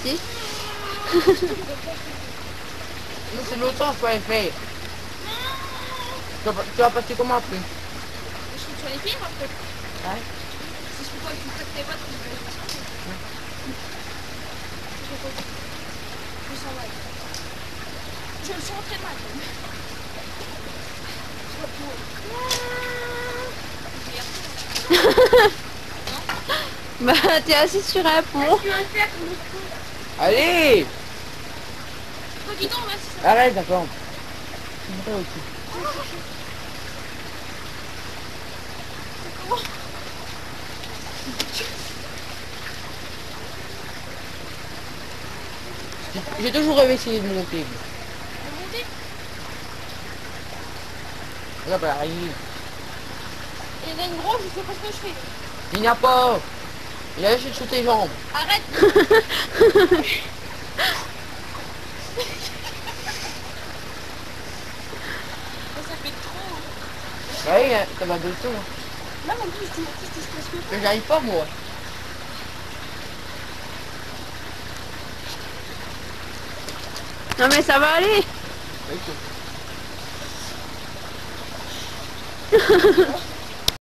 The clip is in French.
ici. Non, c'est l'autre sens, faut aller faire. Tu vas passer comment après? Je suis sur les pieds après. Ouais. Si je peux pas que tu fais tes bottes, tu peux les changer. Je sens mal. Je le sens très mal. Bah t'es assis sur un pont. Tu vas le faire comme Allez! Oh, dis donc, merci. Ça. Arrête, d'accord. J'ai toujours rêvé essayer de monter. Monter. Là, bah, arrive. Et il y en a une grosse, je sais pas ce que je fais. Il n'y a pas. Il a lâché sous tes jambes. Arrête. Ça fait trop. Ouais, ça va de tout. Là, en plus, tu se passe que Mais j'arrive pas, moi. Non mais ça va aller. Ok.